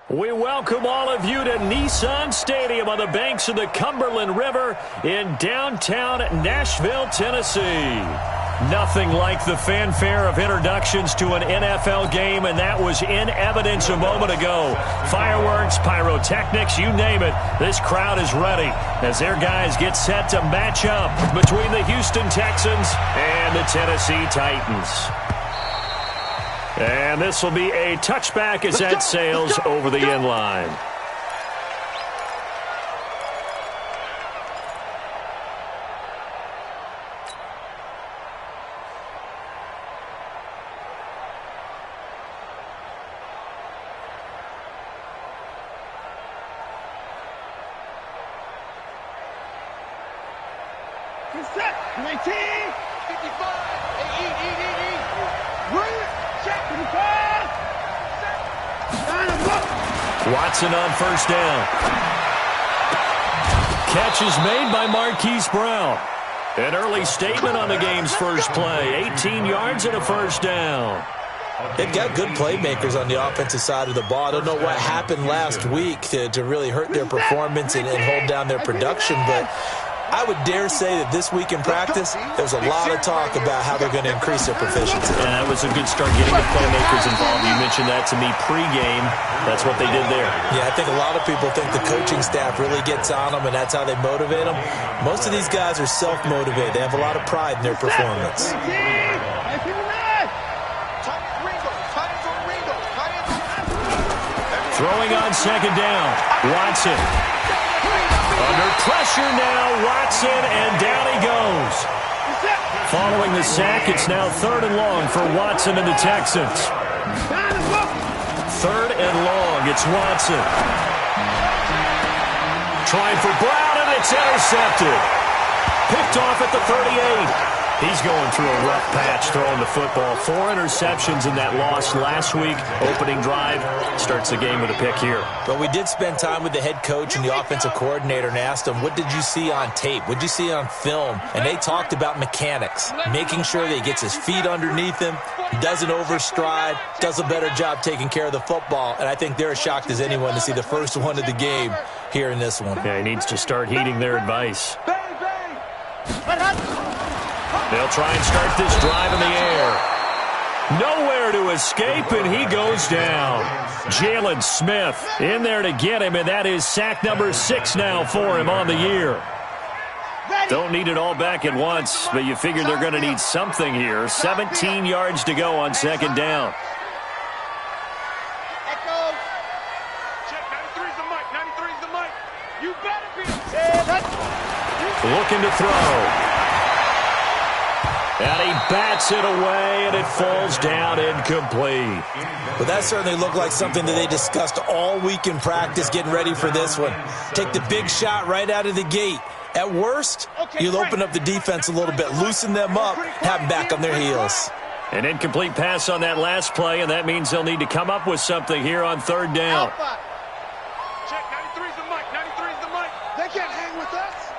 We welcome all of you to Nissan Stadium on the banks of the Cumberland River in downtown Nashville, Tennessee. Nothing like the fanfare of introductions to an NFL game, and that was in evidence a moment ago. Fireworks, pyrotechnics, you name it. This crowd is ready as their guys get set to match up between the Houston Texans and the Tennessee Titans. And this will be a touchback as that sails over the end line. Set, 19, 55, Watson on first down. Catch is made by Marquise Brown. An early statement on the game's first play. 18 yards and a first down. They've got good playmakers on the offensive side of the ball. I don't know what happened last week to really hurt their performance and hold down their production, but I would dare say that this week in practice, there's a lot of talk about how they're going to increase their proficiency. And that was a good start getting the playmakers involved. You mentioned that to me pregame. That's what they did there. Yeah, I think a lot of people think the coaching staff really gets on them, and that's how they motivate them. Most of these guys are self-motivated. They have a lot of pride in their performance. Throwing on second down, Watson. Under pressure now, Watson, and down he goes. Following the sack, it's now 3rd and long for Watson and the Texans. 3rd and long, it's Watson. Trying for Brown, and it's intercepted. Picked off at the 38. He's going through a rough patch throwing the football. 4 interceptions in that loss last week. Opening drive starts the game with a pick here. But we did spend time with the head coach and the offensive coordinator and asked them, what did you see on tape? What did you see on film? And they talked about mechanics, making sure that he gets his feet underneath him, doesn't overstride, does a better job taking care of the football. And I think they're as shocked as anyone to see the first one of the game here in this one. Yeah, he needs to start heeding their advice. They'll try and start this drive in the air. Nowhere to escape, and he goes down. Jalen Smith in there to get him, and that is sack number 6 now for him on the year. Don't need it all back at once, but you figure they're going to need something here. 17 yards to go on second down. Looking to throw. And he bats it away, and it falls down incomplete. But that certainly looked like something that they discussed all week in practice getting ready for this one. Take the big shot right out of the gate. At worst, you'll open up the defense a little bit, loosen them up, have them back on their heels. An incomplete pass on that last play, and that means they'll need to come up with something here on 3rd down. Check, 93's the mic, 93's the mic. They can't hang with us.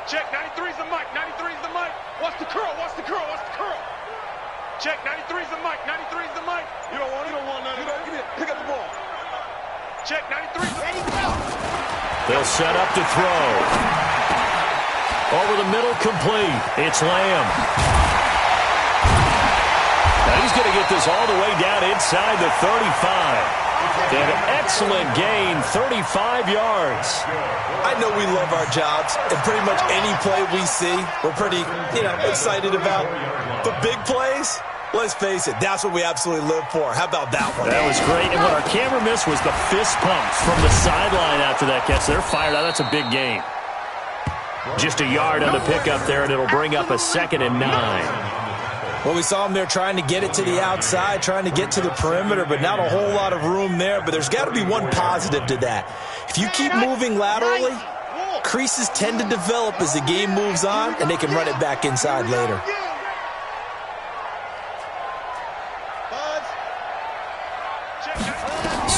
Check, 93's the mic, 93's the mic. Watch the curl, watch the curl, watch the curl. Check, 93's the mic, 93's the mic. You don't want it, you don't want none. You don't, give me it. Pick up the ball. Check, 93's the mic. They'll set up to throw. Over the middle, complete. It's Lamb. Now he's going to get this all the way down inside the 35. An excellent gain, 35 yards. I know we love our jobs, and pretty much any play we see, we're pretty, excited about. The big plays, let's face it, that's what we absolutely live for. How about that one? That was great, and what our camera missed was the fist pumps from the sideline after that catch. They're fired out. That's a big gain. Just a yard on the pickup there, and it'll bring up a 2nd and 9. Well, we saw him there trying to get it to the outside, trying to get to the perimeter, but not a whole lot of room there. But there's got to be one positive to that. If you keep moving laterally, creases tend to develop as the game moves on, and they can run it back inside later.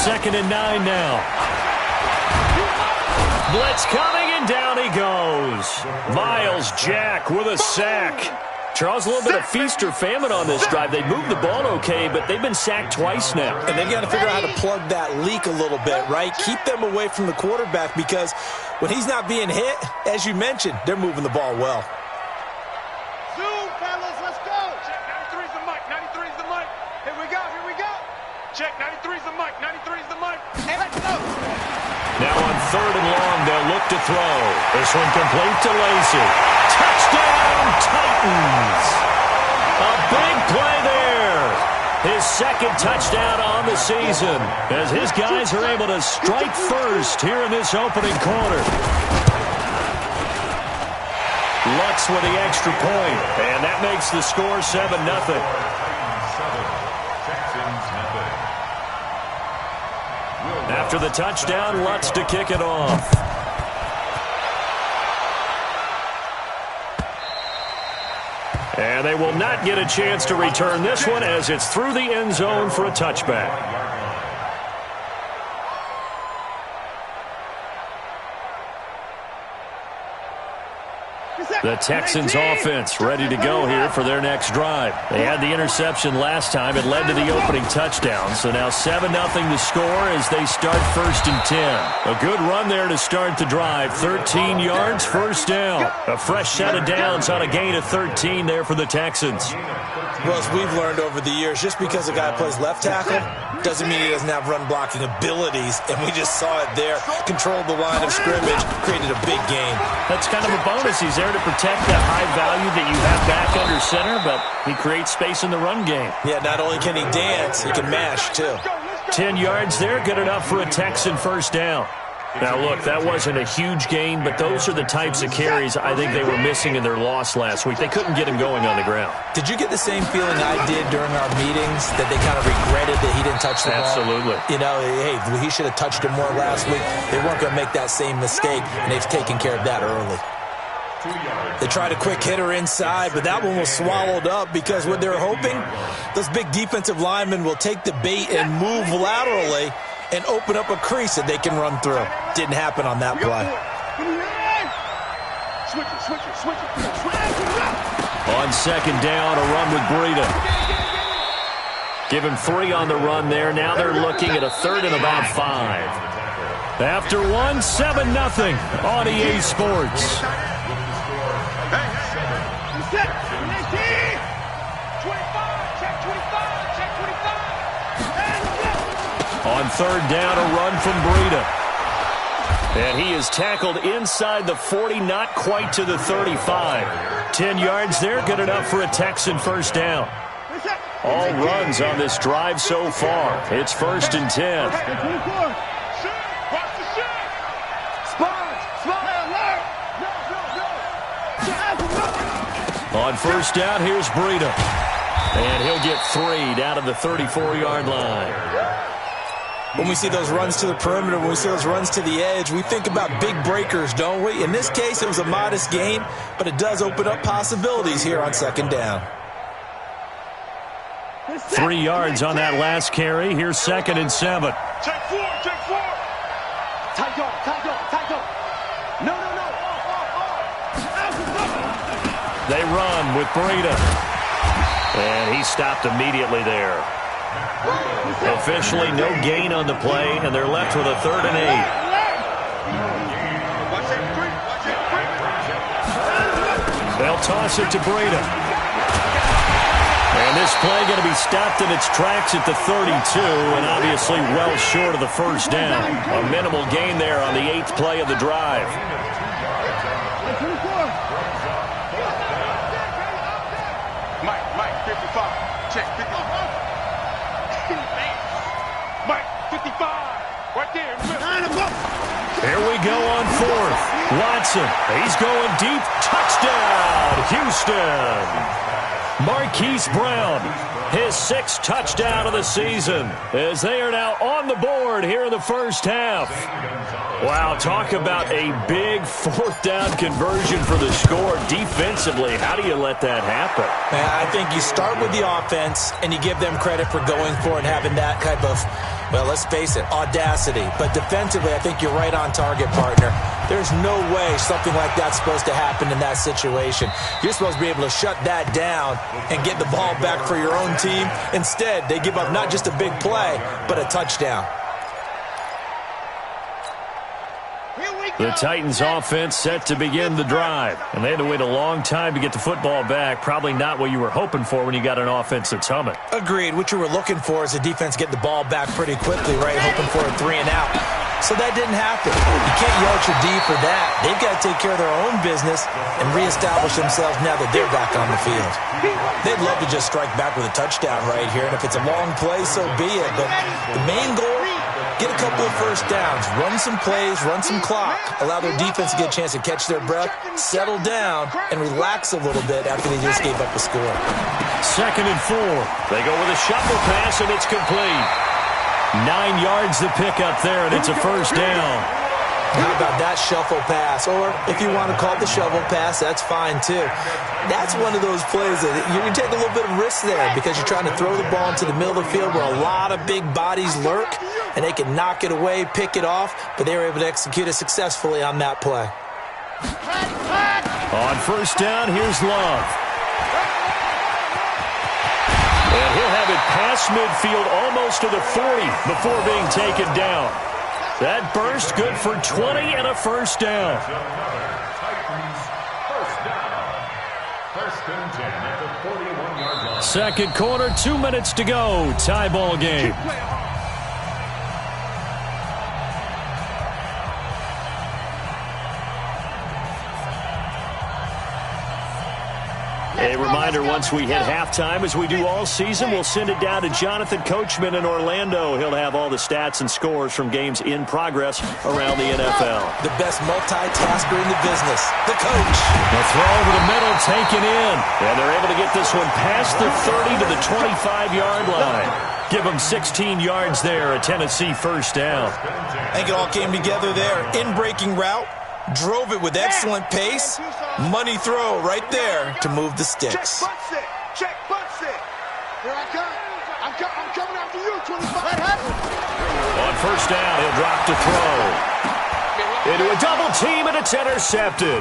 Second and 9 now. Blitz coming, and down he goes. Miles Jack with a sack. Charles, a little bit of feast or famine on this drive. They moved the ball okay, but they've been sacked twice now. And they've got to figure out how to plug that leak a little bit, right? Keep them away from the quarterback because when he's not being hit, as you mentioned, they're moving the ball well. Zoom, fellas, let's go. Check, 93's the mic, 93's the mic. Here we go, here we go. Check, 93's the mic, 93's the mic. Hey, let's go. Now on 3rd and long, they'll look to throw. This one complete to Lacy. Touchdown, Titans! A big play there. His 2nd touchdown on the season as his guys are able to strike first here in this opening quarter. Lutz with the extra point, and that makes the score 7-0. After the touchdown, Lutz to kick it off. And they will not get a chance to return this one as it's through the end zone for a touchback. The Texans offense ready to go here for their next drive. They had the interception last time. It led to the opening touchdown. So now 7-0 to score as they start 1st and 10. A good run there to start the drive. 13 yards, 1st down. A fresh set of downs on a gain of 13 there for the Texans. Well, as we've learned over the years, just because a guy plays left tackle doesn't mean he doesn't have run-blocking abilities, and we just saw it there. Controlled the line of scrimmage, created a big gain. That's kind of a bonus. He's there to protect that high value that you have back under center, but he creates space in the run game. Yeah, not only can he dance, he can mash, too. 10 yards there, good enough for a Texan 1st down. Now, look, that wasn't a huge gain, but those are the types of carries I think they were missing in their loss last week. They couldn't get him going on the ground. Did you get the same feeling I did during our meetings, that they kind of regretted that he didn't touch the ball? Absolutely. You know, hey, he should have touched it more last week. They weren't going to make that same mistake, and they've taken care of that early. They tried a quick hitter inside, but that one was swallowed up because what they're hoping, those big defensive linemen will take the bait and move laterally and open up a crease that they can run through. Didn't happen on that play. On 2nd down, a run with Breida. Give him 3 on the run there. Now they're looking at a 3rd and about 5. After 1, 7-0 on EA Sports. On 3rd down, a run from Breida. And he is tackled inside the 40, not quite to the 35. 10 yards there, good enough for a Texan 1st down. All runs on this drive so far. It's 1st and 10. On 1st down, here's Breida. And he'll get 3 down to the 34-yard line. When we see those runs to the perimeter, when we see those runs to the edge, we think about big breakers, don't we? In this case, it was a modest gain, but it does open up possibilities here on 2nd down. 3 yards on that last carry. Here's 2nd and 7. Check 4, check 4. Tight go. No. They run with Breida. And he stopped immediately there. Officially no gain on the play, and they're left with a 3rd and 8. They'll toss it to Breida. And this play going to be stopped in its tracks at the 32, and obviously well short of the 1st down. A minimal gain there on the 8th play of the drive. Mike, 55. Check 55. Mike, 55. Right there. Here we go on 4th. Watson, he's going deep. Touchdown, Houston. Marquise Brown, his 6th touchdown of the season, as they are now on the board here in the 1st half. Wow, talk about a big fourth down conversion for the score. Defensively, how do you let that happen? I think you start with the offense, and you give them credit for going for it and having that type of, well, let's face it, audacity. But defensively, I think you're right on target, partner. There's no way something like that's supposed to happen in that situation. You're supposed to be able to shut that down and get the ball back for your own team. Instead, they give up not just a big play, but a touchdown. The Titans offense set to begin the drive. And they had to wait a long time to get the football back. Probably not what you were hoping for when you got an offense that's humming. Agreed. What you were looking for is a defense getting the ball back pretty quickly, right? Hoping for a 3-and-out. So that didn't happen. You can't yell at your D for that. They've got to take care of their own business and reestablish themselves now that they're back on the field. They'd love to just strike back with a touchdown right here. And if it's a long play, so be it. But the main goal, get a couple of first downs, run some plays, run some clock, allow their defense to get a chance to catch their breath, settle down, and relax a little bit after they just gave up a score. 2nd and 4. They go with a shuffle pass, and it's complete. 9 yards to pick up there, and it's a first down. How about that shuffle pass? Or if you want to call it the shovel pass, that's fine too. That's one of those plays that you take a little bit of risk there because you're trying to throw the ball into the middle of the field where a lot of big bodies lurk, and they can knock it away, pick it off, but they were able to execute it successfully on that play. On first down, here's Love. And he'll have it past midfield almost to the 40 before being taken down. That burst good for 20 and a first down. Second quarter, 2 minutes to go. Tie ball game. A reminder, once we hit halftime, as we do all season, we'll send it down to Jonathan Coachman in Orlando. He'll have all the stats and scores from games in progress around the NFL. The best multitasker in the business, the coach. The throw over the middle, taken in. And they're able to get this one past the 30 to the 25-yard line. Give them 16 yards there, a Tennessee first down. I think it all came together there. In-breaking route. Drove it with excellent pace. Money throw right there to move the sticks. Check, butts it. Check, butts it. Here I come. I'm coming after you, 25. On first down, he'll drop to throw. Into a double team, and it's intercepted.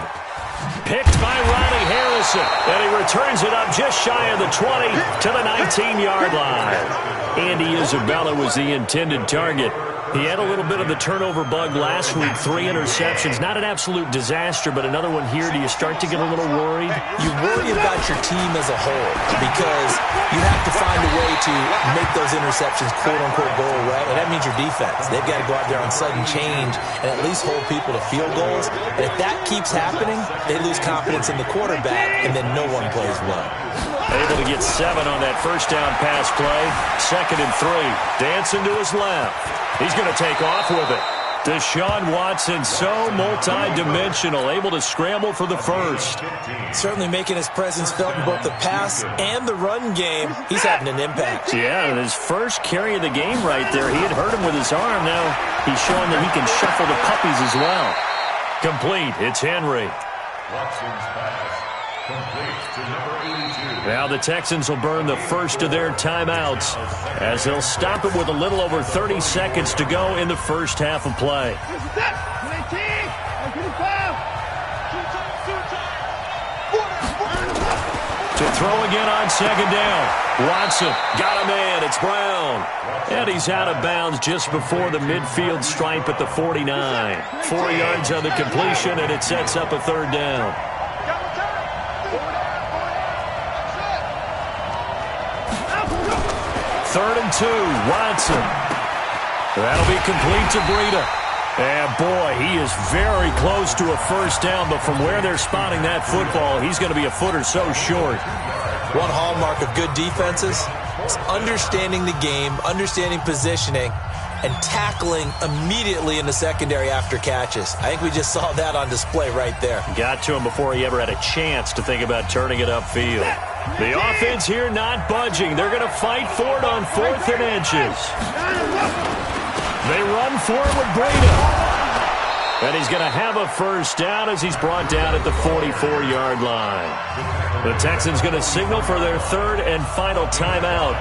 Picked by Ronnie Harrison. And he returns it up just shy of the 20 to the 19-yard line. Andy Isabella was the intended target. He had a little bit of the turnover bug last week, 3 interceptions. Not an absolute disaster, but another one here. Do you start to get a little worried? You worry about your team as a whole because you have to find a way to make those interceptions, quote-unquote, go away, and that means your defense. They've got to go out there on sudden change and at least hold people to field goals. And if that keeps happening, they lose confidence in the quarterback, and then no one plays well. Able to get 7 on that first down pass play. 2nd and 3. Dancing to his left. He's going to take off with it. Deshaun Watson, so multi-dimensional, able to scramble for the first. Certainly making his presence felt in both the pass and the run game. He's having an impact. Yeah, and his first carry of the game right there. He had hurt him with his arm. Now he's showing that he can shuffle the puppies as well. Complete. It's Henry. Watson's pass complete to number 82. Now the Texans will burn the first of their timeouts as they'll stop it with a little over 30 seconds to go in the first half of play. To throw again on second down. Watson got him in. It's Brown. And he's out of bounds just before the midfield stripe at the 49. 4 yards on the completion, and it sets up a third down. Third and 2, Watson. That'll be complete to Breida. And boy, he is very close to a first down, but from where they're spotting that football, he's going to be a foot or so short. One hallmark of good defenses is understanding the game, understanding positioning, and tackling immediately in the secondary after catches. I think we just saw that on display right there. Got to him before he ever had a chance to think about turning it upfield. The offense here not budging. They're going to fight for it on 4th and inches. They run for it with Breida. And he's going to have a first down as he's brought down at the 44-yard line. The Texans going to signal for their third and final timeout,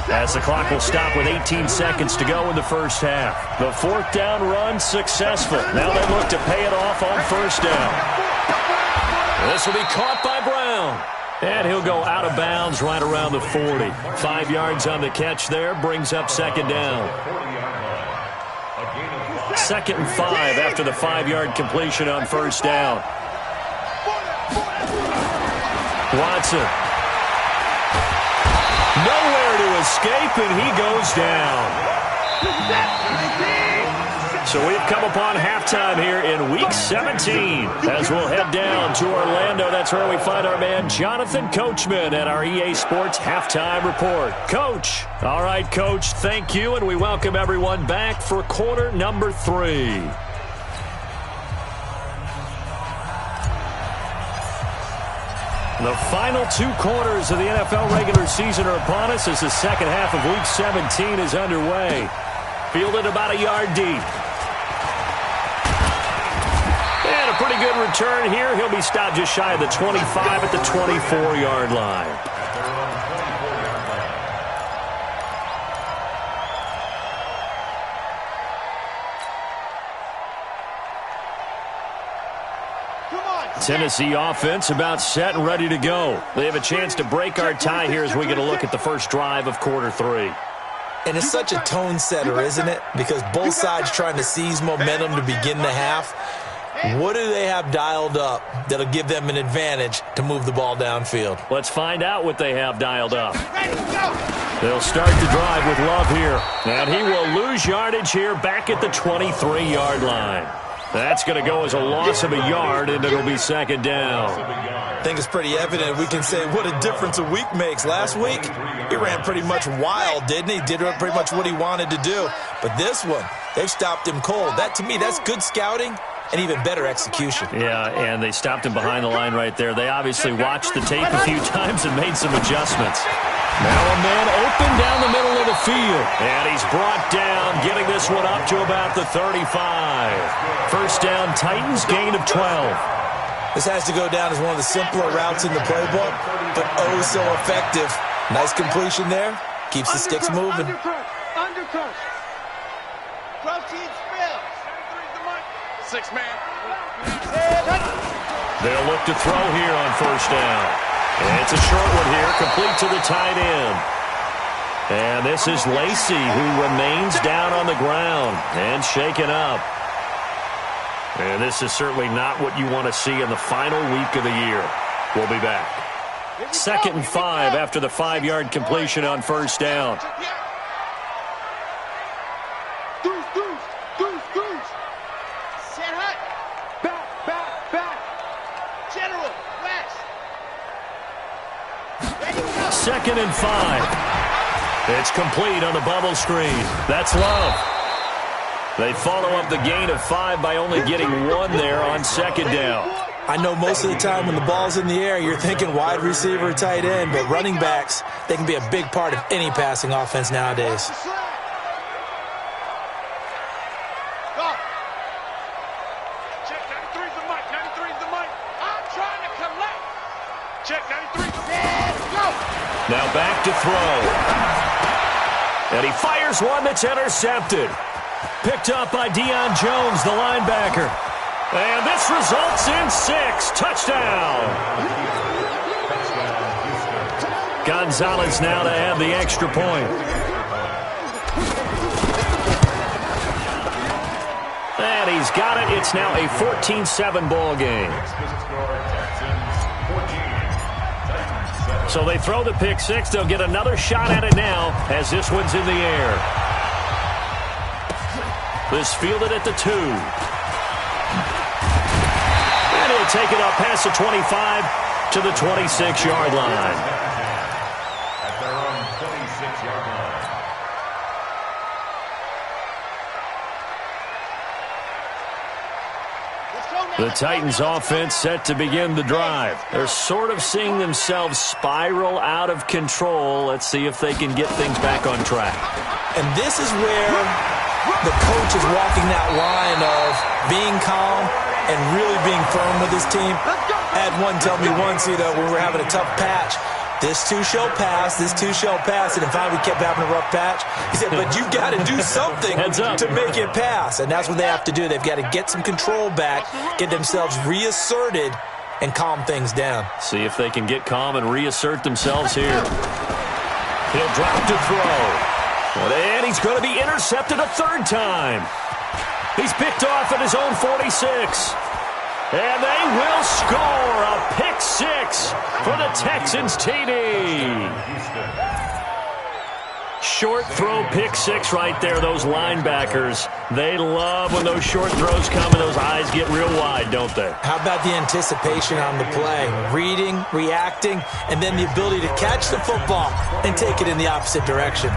as the clock will stop with 18 seconds to go in the first half. The fourth down run successful. Now they look to pay it off on first down. This will be caught by Brown. And he'll go out of bounds right around the 40. 5 yards on the catch there, brings up second down. 2nd and 5 after the 5-yard completion on first down. Watson. Nowhere to escape, and he goes down. So we've come upon halftime here in Week 17. As we'll head down to Orlando, that's where we find our man Jonathan Coachman at our EA Sports Halftime Report. Coach. All right, Coach, thank you, and we welcome everyone back for quarter number 3. The final 2 quarters of the NFL regular season are upon us as the second half of Week 17 is underway. Fielded about a yard deep. And a pretty good return here. He'll be stopped just shy of the 25 at the 24-yard line. Tennessee offense about set and ready to go. They have a chance to break our tie here as we get a look at the first drive of quarter 3. And it's such a tone setter, isn't it? Because both sides trying to seize momentum to begin the half. What do they have dialed up that'll give them an advantage to move the ball downfield? Let's find out what they have dialed up. They'll start the drive with Love here. And he will lose yardage here back at the 23-yard line. That's going to go as a loss of a yard, and it'll be second down. I think it's pretty evident. We can say what a difference a week makes. Last week, he ran pretty much wild, didn't he? Did pretty much what he wanted to do. But this one, they've stopped him cold. That, to me, that's good scouting and even better execution. Yeah, and they stopped him behind the line right there. They obviously watched the tape a few times and made some adjustments. Now a man open down the middle of the field. And he's brought down, getting this one up to about the 35. First down, Titans, gain of 12. This has to go down as one of the simpler routes in the playbook, but oh so effective. Nice completion there. Keeps the sticks moving. Undercut. Protein spills. 6-man. They'll look to throw here on first down. And it's a short one here, complete to the tight end. And this is Lacy, who remains down on the ground and shaken up. And this is certainly not what you want to see in the final week of the year. We'll be back. 2nd and 5 after the 5-yard completion on first down. Set hut. Back. General, west. 2nd and 5. It's complete on the bubble screen. That's Love. They follow up the gain of 5 by only getting 1 there on second down. I know most of the time when the ball's in the air, you're thinking wide receiver, tight end, but running backs, they can be a big part of any passing offense nowadays. Check 93's the mic. 93's the mic. I'm trying to collect. Check 93's the mic. Go. Now back to throw. And he fires one that's intercepted. Picked up by Deion Jones, the linebacker. And this results in 6. Touchdown. Gonzalez now to have the extra point. And he's got it. It's now a 14-7 ball game. So they throw the pick 6. They'll get another shot at it now as this one's in the air. This fielded at the 2. And he'll take it up past the 25 to the 26-yard line. At their own 26-yard line. The Titans offense set to begin the drive. They're sort of seeing themselves spiral out of control. Let's see if they can get things back on track. And this is where The coach is walking that line of being calm and really being firm with his team. I had one tell me once, when we were having a tough patch, this too shall pass, this too shall pass, and finally we kept having a rough patch. He said, but you've got to do something to make it pass, and that's what they have to do. They've got to get some control back, get themselves reasserted, and calm things down. See if they can get calm and reassert themselves here. He'll drop to throw. And he's going to be intercepted a third time. He's picked off at his own 46. And they will score a pick six for the Texans TD. Short throw pick six right there. Those linebackers, they love when those short throws come and those eyes get real wide, don't they? How about the anticipation on the play? Reading, reacting, and then the ability to catch the football and take it in the opposite direction.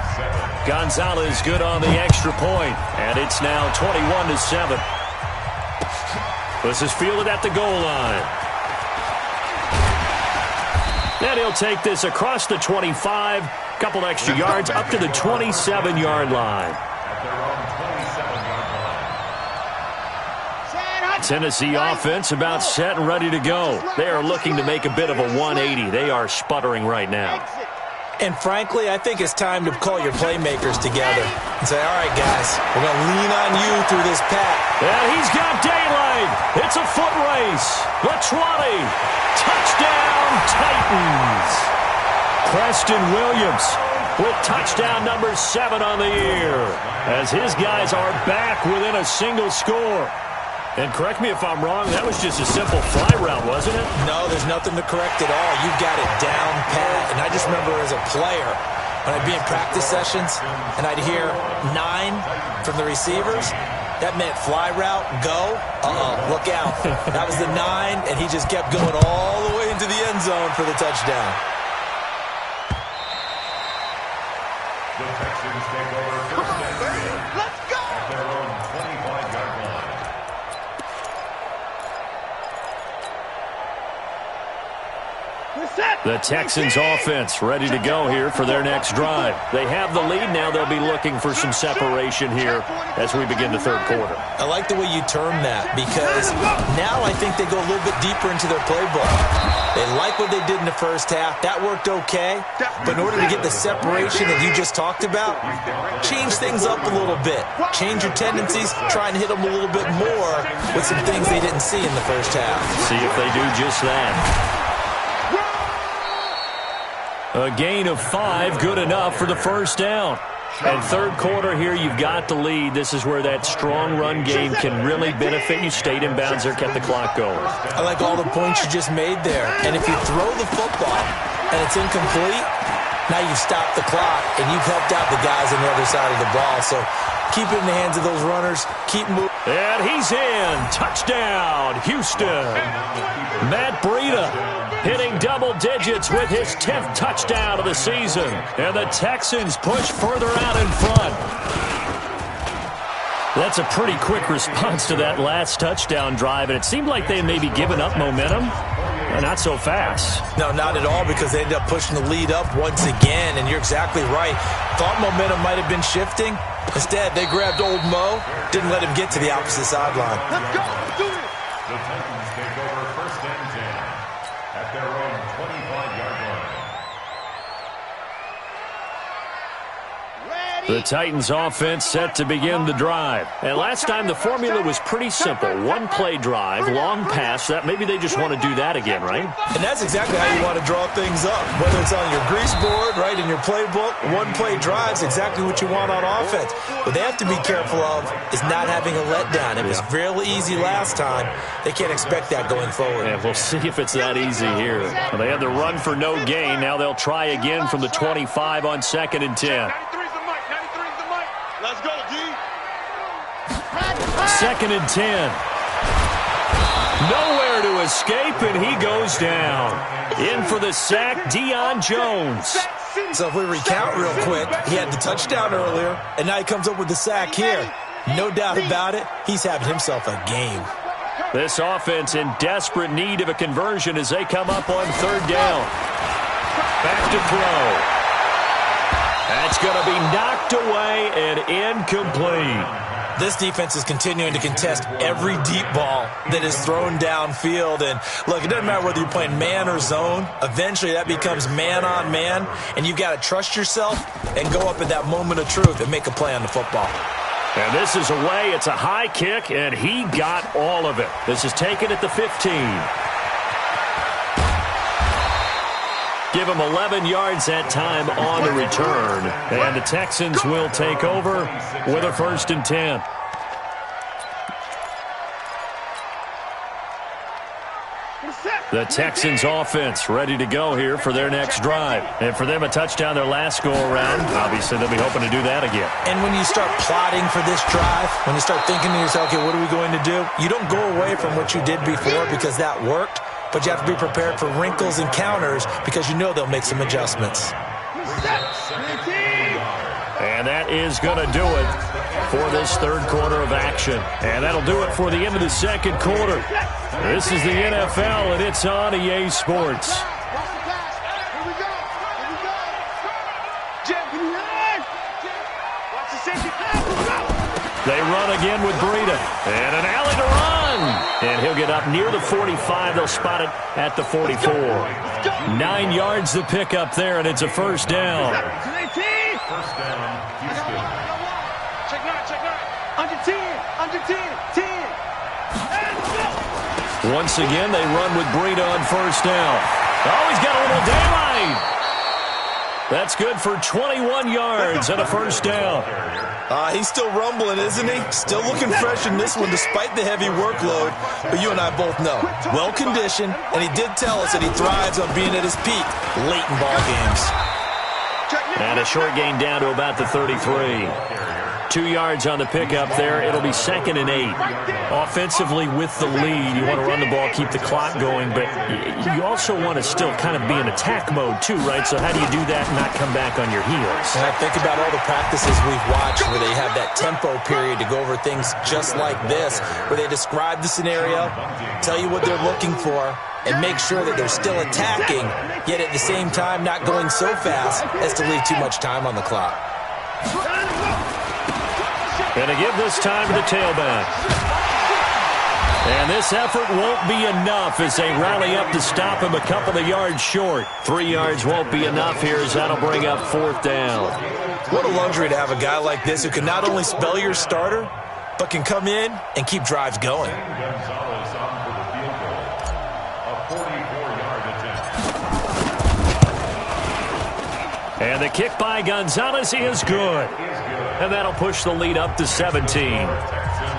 Gonzalez good on the extra point, and it's now 21-7. This is fielded at the goal line. And he'll take this across the 25, couple extra yards up to the 27-yard line. Tennessee offense about set and ready to go. They are looking to make a bit of a 180. They are sputtering right now. And frankly, I think it's time to call your playmakers together and say, all right, guys, we're going to lean on you through this pack. And he's got daylight. It's a foot race. The 20. Touchdown, Titans. Preston Williams with touchdown number 7 on the year as his guys are back within a single score. And correct me if I'm wrong, that was just a simple fly route, wasn't it? No, there's nothing to correct at all. You've got it down pat. And I just remember as a player, when I'd be in practice sessions and I'd hear 9 from the receivers, that meant fly route, go, look out. That was the 9, and he just kept going all the way into the end zone for the touchdown. The Texans take over first and 10. Let's go! At their own 25-yard line. The Texans offense ready to go here for their next drive. They have the lead now. They'll be looking for some separation here as we begin the third quarter. I like the way you term that because now I think they go a little bit deeper into their playbook. They like what they did in the first half. That worked okay. But in order to get the separation that you just talked about, change things up a little bit. Change your tendencies. Try and hit them a little bit more with some things they didn't see in the first half. See if they do just that. A gain of 5, good enough for the first down. And third quarter here, you've got the lead. This is where that strong run game can really benefit you. Stayed in bounds there, kept the clock going. I like all the points you just made there. And if you throw the football and it's incomplete, now you've stopped the clock and you've helped out the guys on the other side of the ball. So keep it in the hands of those runners. Keep moving. And he's in. Touchdown, Houston. Matt Breida hitting double digits with his 10th touchdown of the season. And the Texans push further out in front. That's a pretty quick response to that last touchdown drive, and it seemed like they may be giving up momentum. Not so fast. No, not at all, because they ended up pushing the lead up once again, and you're exactly right. Thought momentum might have been shifting. Instead, they grabbed old Mo, didn't let him get to the opposite sideline. Let's go. Let's do it. The Titans take over first and 10 at their own 25-yard line. The Titans offense set to begin the drive. And last time the formula was pretty simple. One play drive, long pass. That maybe they just want to do that again, right? And that's exactly how you want to draw things up. Whether it's on your grease board, right, in your playbook, one play drive's exactly what you want on offense. What they have to be careful of is not having a letdown. It was real easy last time. They can't expect that going forward. Yeah, we'll see if it's that easy here. Well, they had the run for no gain. Now they'll try again from the 25 on 2nd and 10. Let's go, D. 2nd and 10. Nowhere to escape, and he goes down. In for the sack, Deion Jones. So if we recount real quick, he had the touchdown earlier, and now he comes up with the sack here. No doubt about it, he's having himself a game. This offense in desperate need of a conversion as they come up on 3rd down. Back to throw. That's going to be knocked away and incomplete. This defense is continuing to contest every deep ball that is thrown downfield. And look, it doesn't matter whether you're playing man or zone. Eventually that becomes man on man, and you've got to trust yourself and go up at that moment of truth and make a play on the football. And this is away. It's a high kick, and he got all of it. This is taken at the 15. Give him 11 yards that time on the return. And the Texans will take over with a 1st and 10. The Texans offense ready to go here for their next drive. And for them, a touchdown their last go-around. Obviously, they'll be hoping to do that again. And when you start plotting for this drive, when you start thinking to yourself, okay, what are we going to do? You don't go away from what you did before because that worked, but you have to be prepared for wrinkles and counters because you know they'll make some adjustments. And that is going to do it for this 3rd quarter of action. And that'll do it for the end of the 2nd quarter. This is the NFL, and it's on EA Sports. They run again with Breida. And an alley to run. And he'll get up near the 45. They'll spot it at the 44. 9 yards to pick up there, and it's a 1st down. First down, Houston. Check 9. Under 10. 10. Once again, they run with Breida on 1st down. Oh, he's got a little daylight. That's good for 21 yards and a 1st down. He's still rumbling, isn't he? Still looking fresh in this one despite the heavy workload. But you and I both know, well-conditioned, and he did tell us that he thrives on being at his peak late in ball games. And a short gain down to about the 33. 2 yards on the pickup there. It'll be 2nd and 8. Offensively with the lead, you want to run the ball, keep the clock going, but you also want to still kind of be in attack mode too, right? So how do you do that and not come back on your heels? And I think about all the practices we've watched where they have that tempo period to go over things just like this, where they describe the scenario, tell you what they're looking for, and make sure that they're still attacking, yet at the same time not going so fast as to leave too much time on the clock. And to give this time to the tailback. And this effort won't be enough as they rally up to stop him a couple of yards short. 3 yards won't be enough here as that'll bring up 4th down. What a luxury to have a guy like this who can not only spell your starter, but can come in and keep drives going. Gonzalez on for the field goal. A 44-yard attempt. And the kick by Gonzalez is good. And that'll push the lead up to 17.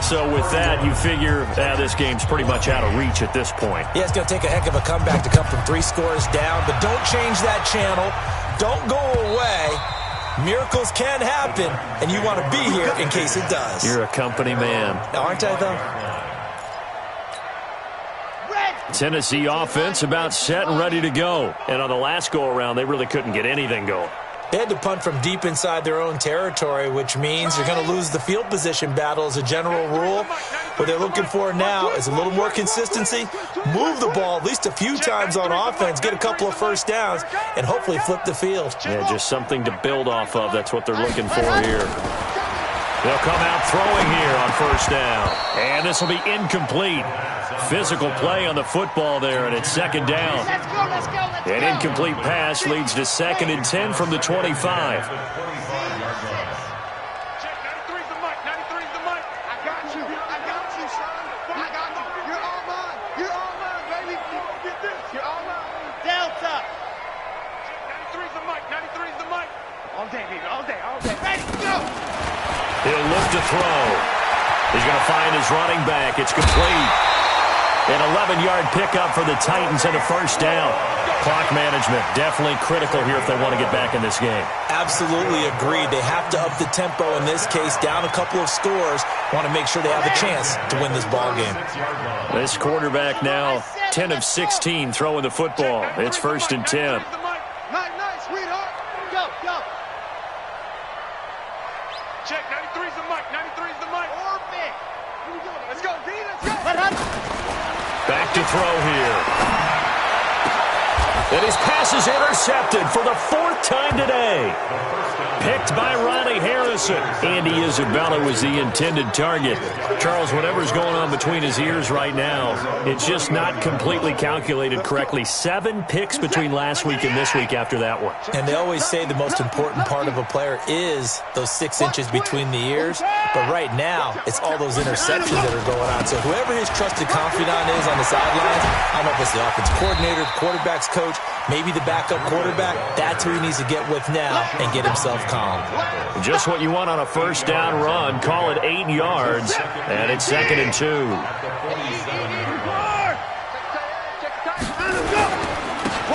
So with that, you figure this game's pretty much out of reach at this point. Yeah, it's going to take a heck of a comeback to come from 3 scores down, but don't change that channel. Don't go away. Miracles can happen, and you want to be here in case it does. You're a company man. Aren't I, though? Tennessee offense about set and ready to go. And on the last go-around, they really couldn't get anything going. They had to punt from deep inside their own territory, which means you're going to lose the field position battle as a general rule. What they're looking for now is a little more consistency, move the ball at least a few times on offense, get a couple of 1st downs, and hopefully flip the field. Yeah, just something to build off of. That's what they're looking for here. They'll come out throwing here on 1st down. And this will be incomplete. Physical play on the football there, and it's 2nd down. Let's go. An incomplete pass leads to 2nd and 10 from the 25. Check 93's the mic. 93's the mic. I got you, son. I got you. You're all mine, baby. Get this. You're all mine. Delta. Check 93's the mic. 93's the mic. All day, baby. All day. Ready, go. He'll look to throw. He's going to find his running back. It's complete. An 11-yard pickup for the Titans and a 1st down. Clock management definitely critical here if they want to get back in this game. Absolutely agreed. They have to up the tempo in this case, down a couple of scores. Want to make sure they have a chance to win this ball game. This quarterback now 10 of 16 throwing the football. It's 1st and 10. Night, sweetheart. Go. Check 93's the mic. 93's the mic. Orbit. Here we go. Let's go, D. Let's go. Back to throw here. And his pass is intercepted for the 4th time today. Picked by Ronnie Harrison. Andy Isabella was the intended target. Charles, whatever's going on between his ears right now, it's just not completely calculated correctly. 7 picks between last week and this week after that one. And they always say the most important part of a player is those 6 inches between the ears. But right now, it's all those interceptions that are going on. So whoever his trusted confidant is on the sidelines, I don't know if it's the offensive coordinator, the quarterback's coach, maybe the backup quarterback, that's who he needs to get with now and get himself calm. Just what you want on a first down run. Call it 8 yards, and it's 2nd and 2.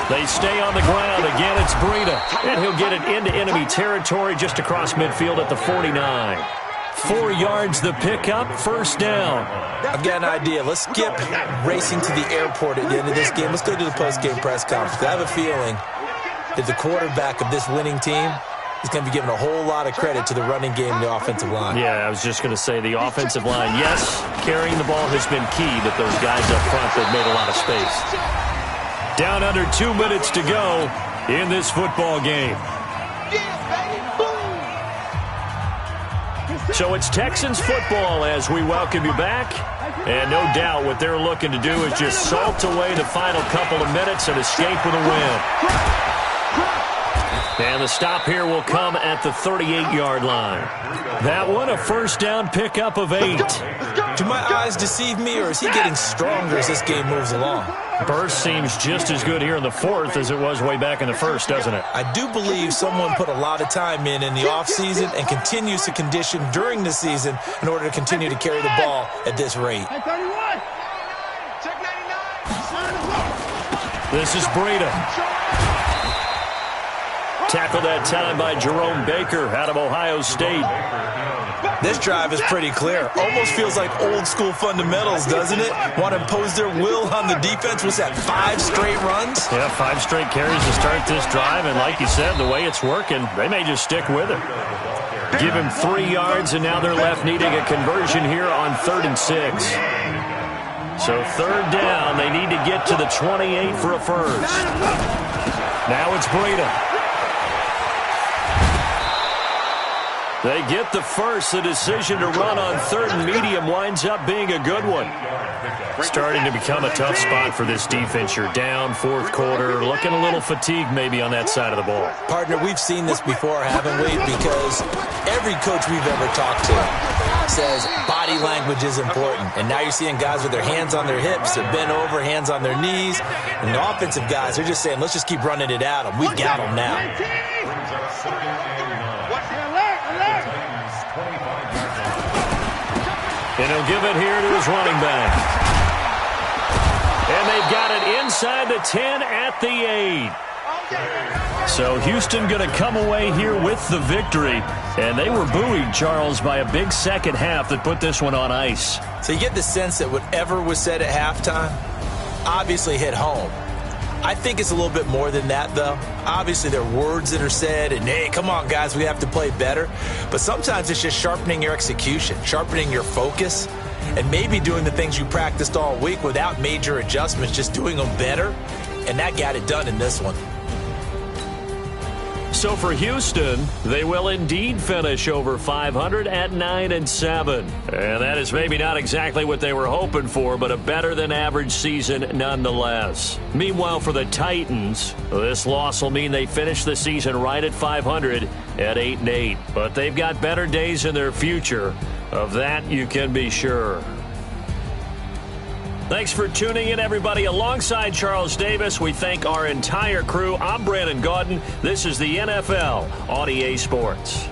They stay on the ground. Again, it's Breida. And he'll get it into enemy territory just across midfield at the 49. 4 yards the pickup, first down. I've got an idea. Let's skip racing to the airport at the end of this game. Let's go to the post-game press conference. I have a feeling that the quarterback of this winning team is going to be given a whole lot of credit to the running game and the offensive line. Yeah, I was just going to say the offensive line. Yes, carrying the ball has been key, but those guys up front, they've made a lot of space. Down under 2 minutes to go in this football game. So it's Texans football as we welcome you back. And no doubt what they're looking to do is just salt away the final couple of minutes and escape with a win. And the stop here will come at the 38-yard line. That one, a first down pickup of 8. Do my eyes deceive me, or is he getting stronger as this game moves along? Burst seems just as good here in the 4th as it was way back in the 1st, doesn't it? I do believe someone put a lot of time in the offseason and continues to condition during the season in order to continue to carry the ball at this rate. This is Breida. Tackled that time by Jerome Baker out of Ohio State. This drive is pretty clear. Almost feels like old school fundamentals, doesn't it? Want to impose their will on the defense. Was that 5 straight runs? Yeah, 5 straight carries to start this drive. And like you said, the way it's working, they may just stick with it. Give him 3 yards, and now they're left needing a conversion here on 3rd and 6. So 3rd down, they need to get to the 28 for a first. Now it's Breida. They get the first. The decision to run on 3rd and medium winds up being a good one. Starting to become a tough spot for this defense. You're down 4th quarter, looking a little fatigued maybe on that side of the ball. Partner, we've seen this before, haven't we? Because every coach we've ever talked to says body language is important. And now you're seeing guys with their hands on their hips, they're bent over, hands on their knees. And the offensive guys, they're just saying, let's just keep running it at them. We got them now. And he'll give it here to his running back. And they've got it inside the 10 at the 8. So Houston going to come away here with the victory. And they were buoyed, Charles, by a big second half that put this one on ice. So you get the sense that whatever was said at halftime obviously hit home. I think it's a little bit more than that, though. Obviously, there are words that are said, and, hey, come on, guys, we have to play better. But sometimes it's just sharpening your execution, sharpening your focus, and maybe doing the things you practiced all week without major adjustments, just doing them better. And that got it done in this one. So for Houston, they will indeed finish over 500 at 9-7. And that is maybe not exactly what they were hoping for, but a better than average season nonetheless. Meanwhile, for the Titans, this loss will mean they finish the season right at 500 at 8-8. But they've got better days in their future. Of that, you can be sure. Thanks for tuning in, everybody. Alongside Charles Davis, we thank our entire crew. I'm Brandon Gaudin. This is the NFL on EA Sports.